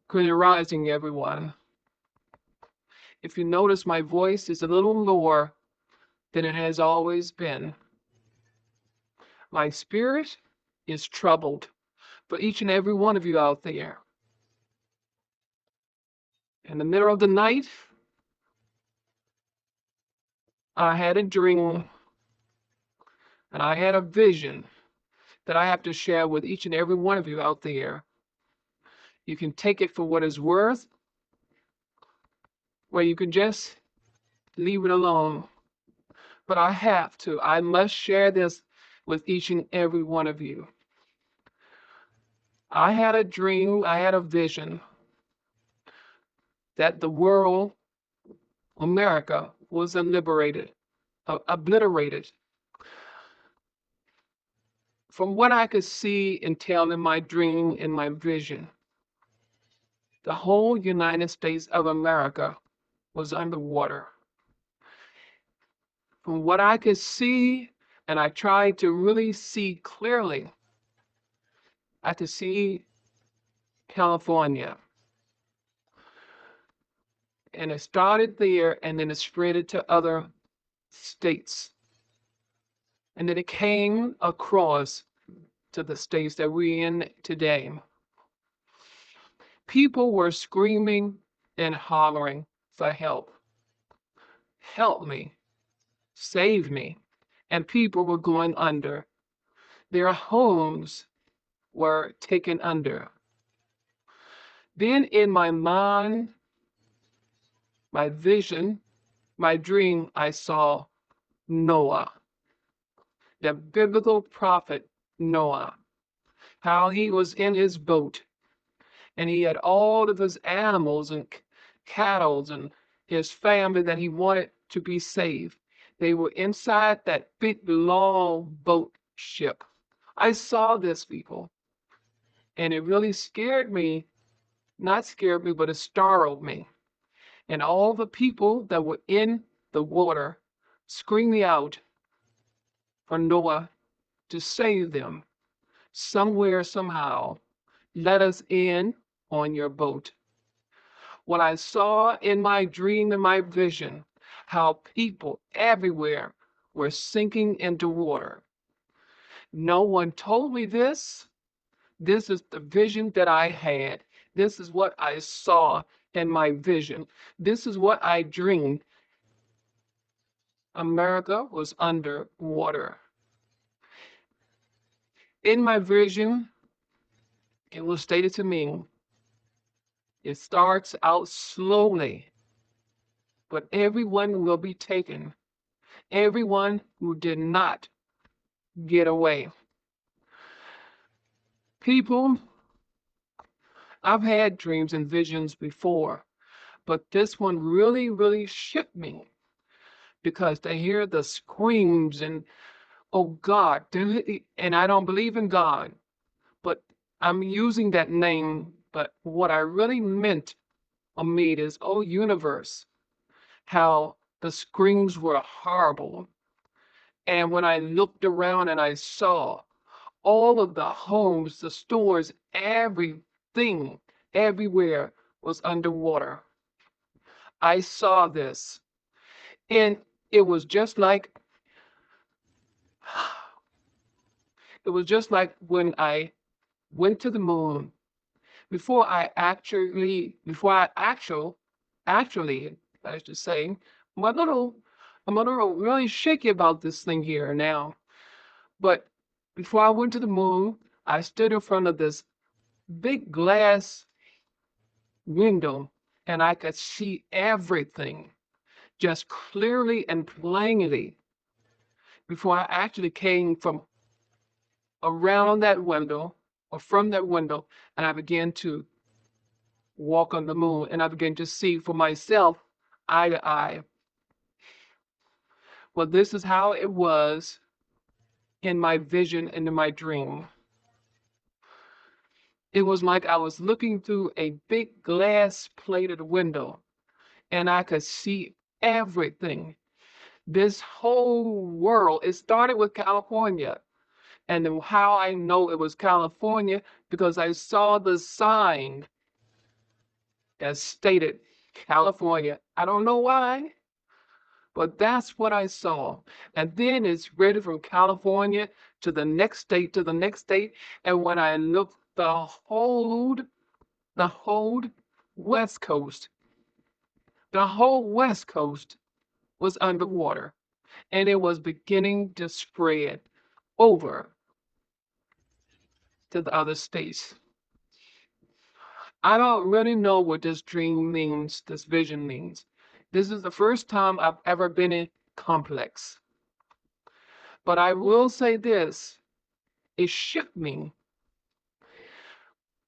Good rising, everyone. If you notice, my voice is a little lower than it has always been. My spirit is troubled for each and every one of you out there. In the middle of the night, I had a dream and I had a vision that I have to share with each and every one of you out there. You can take it for what it's worth, or you can just leave it alone. But I must share this with each and every one of you. I had a dream, I had a vision that the world, America, was obliterated. From what I could see and tell in my dream, in my vision, the whole United States of America was underwater. From what I could see, and I tried to really see clearly, I could see California. And it started there and then it spread it to other states. And then it came across to the states that we're in today. People were screaming and hollering for help. Help me, save me. And people were going under. Their homes were taken under. Then in my mind, my vision, my dream, I saw Noah, the biblical prophet Noah, how he was in his boat and he had all of his animals and cattle and his family that he wanted to be saved. They were inside that big long boat ship. I saw this, people, and it really scared me. Not scared me, but it startled me. And all the people that were in the water screaming out for Noah to save them somewhere, somehow. Let us in on your boat. What I saw in my dream and my vision, how people everywhere were sinking into water. No one told me this. This is the vision that I had. This is what I saw in my vision. This is what I dreamed. America was under water. In my vision, it was stated to me, it starts out slowly, but everyone will be taken. Everyone who did not get away. People, I've had dreams and visions before, but this one really, really shook me because to hear the screams and, oh God, and I don't believe in God, but I'm using that name, but what I really meant or mean is, oh universe, how the screams were horrible. And when I looked around and I saw all of the homes, the stores, everything, everywhere was underwater. I saw this, and it was just like it was just like when I went to the moon before I actually I should say I'm a little I'm a little really shaky about this thing here now. But before I went to the moon, I stood in front of this big glass window and I could see everything just clearly and plainly before I actually came from around that window or from that window and I began to walk on the moon and I began to see for myself eye to eye. Well, this is how it was in my vision and in my dream. It was like I was looking through a big glass plated window and I could see everything. This whole world, it started with California And then how I know it was California, because I saw the sign that stated California. I don't know why, but that's what I saw. And then it's ready from California to the next state, to the next state. And when I looked, the whole West Coast, the whole West Coast was underwater, and it was beginning to spread over to the other states. I don't really know what this dream means, this vision means. This is the first time I've ever been in complex. But I will say this, it shook me.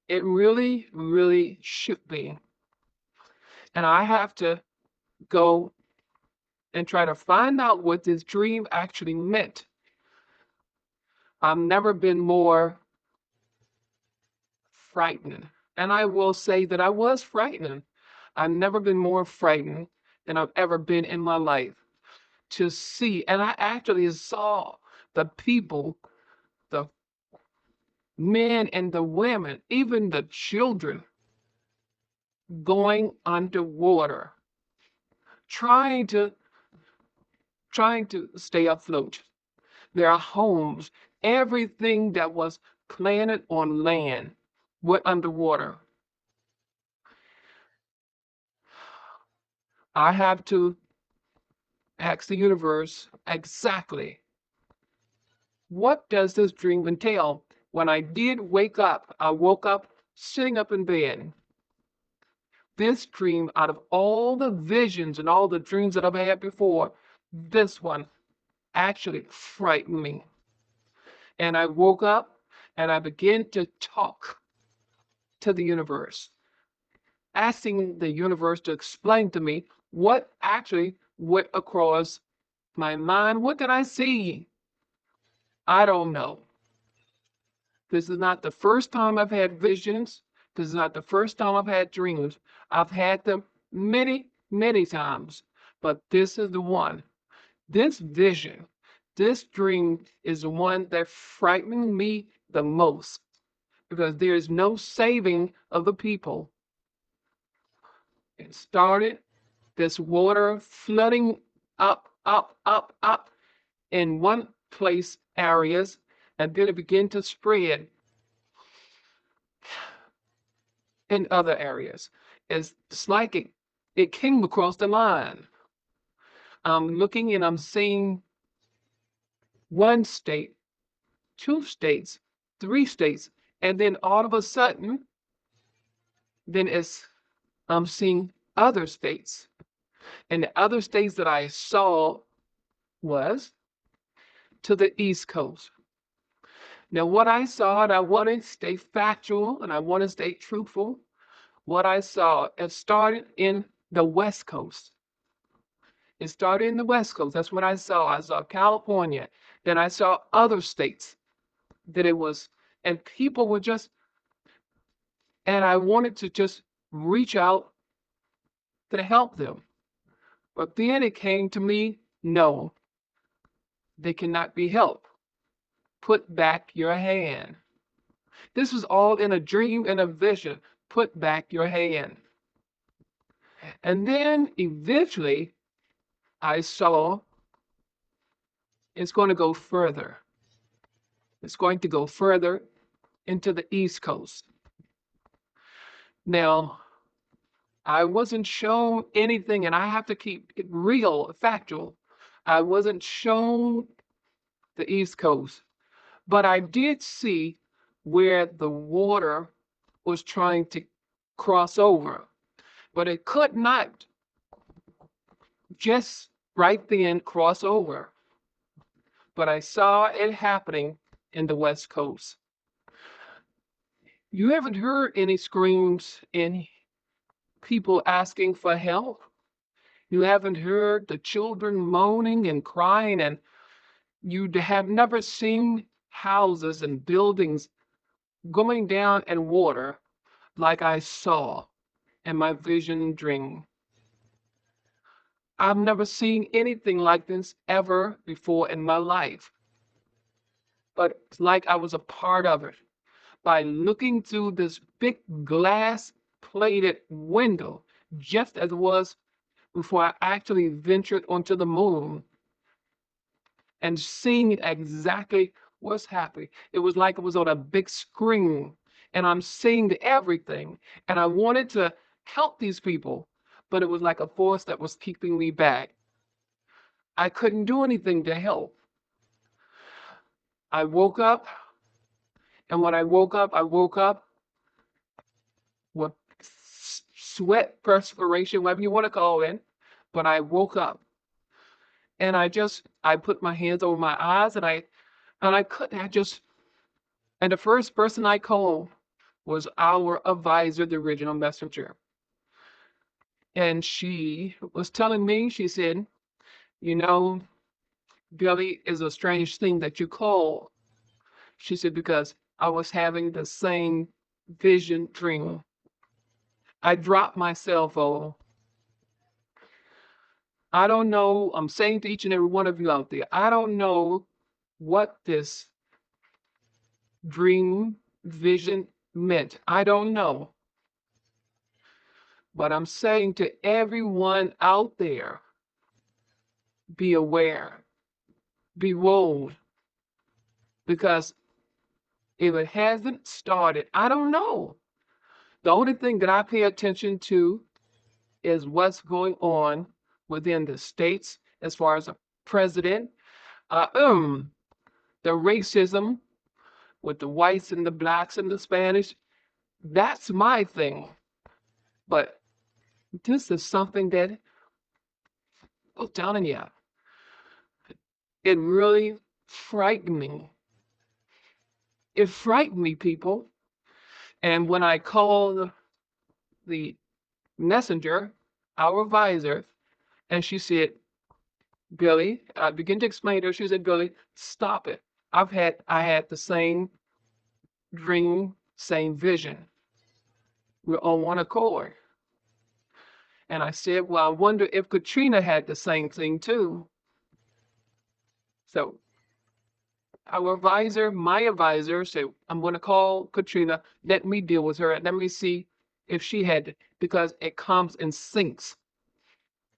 It really, really shook me. And I have to go and try to find out what this dream actually meant. I've never been more frightened. And I will say that I was frightened. I've never been more frightened than I've ever been in my life to see. And I actually saw the people, the men and the women, even the children going underwater, trying to stay afloat. Their homes, everything that was planted on land went underwater. I have to ask the universe exactly what does this dream entail? When I did wake up, I woke up sitting up in bed. This dream, out of all the visions and all the dreams that I've had before, this one actually frightened me. And I woke up and I began to talk to the universe, asking the universe to explain to me what actually went across my mind. What did I see? I don't know. This is not the first time I've had visions. This is not the first time I've had dreams. I've had them many, many times, but this is the one. This vision, this dream is the one that frightened me the most because there is no saving of the people. It started this water flooding up, up, up, up in one place areas, and then it began to spread in other areas. It's like it came across the line. I'm looking and I'm seeing one state, two states, three states, and then all of a sudden, then I'm seeing other states. And the other states that I saw was to the East Coast. Now, what I saw, and I want to stay factual and I want to stay truthful, what I saw, it started in the West Coast. It started in the West Coast. That's what I saw. I saw California. Then I saw other states that it was, and people were just, and I wanted to just reach out to help them. But then it came to me, no, they cannot be helped. Put back your hand. This was all in a dream and a vision. Put back your hand. And then eventually I saw it's going to go further. It's going to go further into the East Coast. Now, I wasn't shown anything, and I have to keep it real, factual. I wasn't shown the East Coast, but I did see where the water was trying to cross over, but it could not just right then cross over. But I saw it happening in the West Coast. You haven't heard any screams, any people asking for help. You haven't heard the children moaning and crying, and you have never seen houses and buildings going down in water like I saw in my vision dream. I've never seen anything like this ever before in my life. but it's like I was a part of it by looking through this big glass plated window, just as it was before I actually ventured onto the moon and seeing exactly what's happening. It was like it was on a big screen and I'm seeing everything. And I wanted to help these people, but it was like a force that was keeping me back. I couldn't do anything to help. I woke up, and when I woke up with sweat, perspiration, whatever you want to call it. But I woke up and I put my hands over my eyes and I couldn't, I just, and the first person I called was our advisor, the original messenger. And she was telling me, she said, you know, Billy, is a strange thing that you call. She said, because I was having the same vision dream. I dropped my cell phone. I don't know. I'm saying to each and every one of you out there, I don't know what this dream vision meant. I don't know. But I'm saying to everyone out there, be aware, be bold, because if it hasn't started, I don't know. The only thing that I pay attention to is what's going on within the states as far as a president, uh, um, the racism with the whites and the blacks and the Spanish. That's my thing. But this is something that, I'm telling you, it really frightened me. It frightened me, people. And when I called the messenger, our advisor, and she said, Billy, I began to explain to her, she said, Billy, stop it. I had the same dream, same vision. We're on one accord. And I said, well, I wonder if Katrina had the same thing too. So our advisor, my advisor, said, I'm going to call Katrina. Let me deal with her. And let me see if she had it, because it comes in syncs.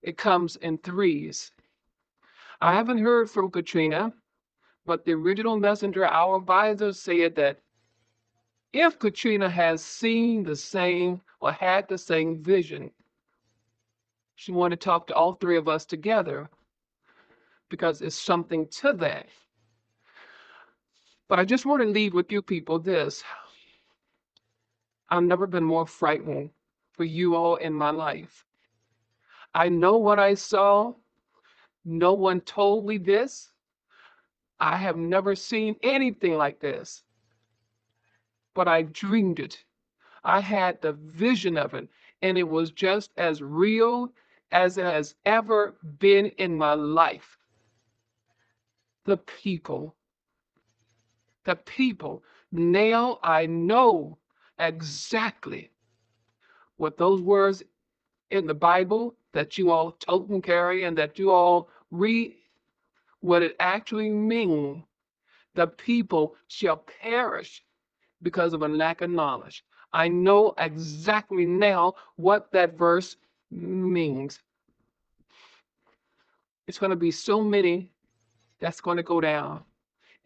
It comes in threes. I haven't heard from Katrina, but the original messenger, our advisor, said that if Katrina has seen the same or had the same vision, she wanted to talk to all three of us together because it's something to that. But I just want to leave with you people this. I've never been more frightened for you all in my life. I know what I saw. No one told me this. I have never seen anything like this, but I dreamed it. I had the vision of it, and it was just as real as it has ever been in my life. The people, the people. Now I know exactly what those words in the Bible that you all tote and carry and that you all read, what it actually means. The people shall perish because of a lack of knowledge. I know exactly now what that verse means. It's going to be so many that's going to go down.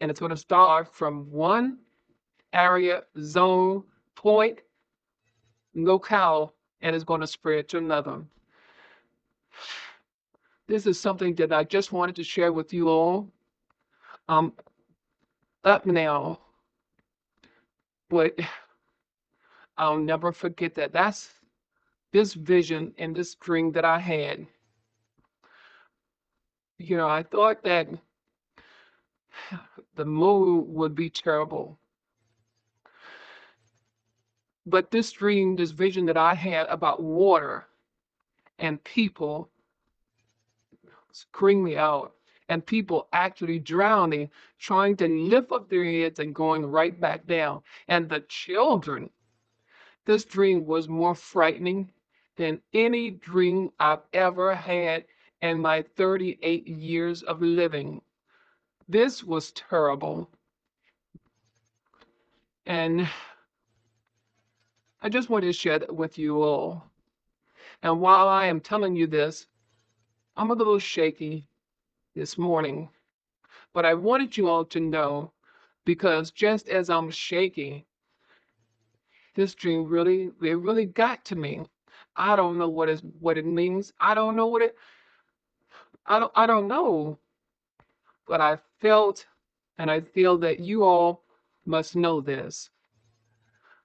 And it's going to start from one area, zone, point, locale, and it's going to spread to another. This is something that I just wanted to share with you all. I'm up now, but I'll never forget that. That's this vision and this dream that I had. You know, I thought that the mood would be terrible. But this dream, this vision that I had about water and people screaming me out, and people actually drowning, trying to lift up their heads and going right back down. And the children, this dream was more frightening than any dream I've ever had in my 38 years of living. This was terrible. And I just want to share that with you all. And while I am telling you this, I'm a little shaky this morning, but I wanted you all to know because just as I'm shaky, this dream really got to me. I don't know what it means. I don't know what it I don't know, but I felt and I feel that you all must know this.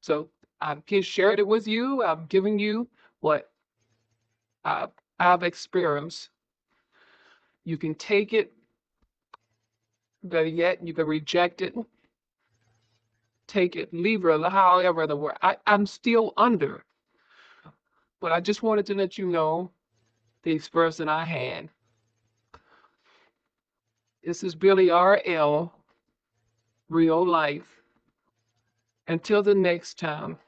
So I've just shared it with you. I've given you what I've, I've experienced. You can take it, better yet, you can reject it, take it, leave it, however the word. I'm still under, but I just wanted to let you know the experience that I had. This is Billy R.L. Real life. Until the next time.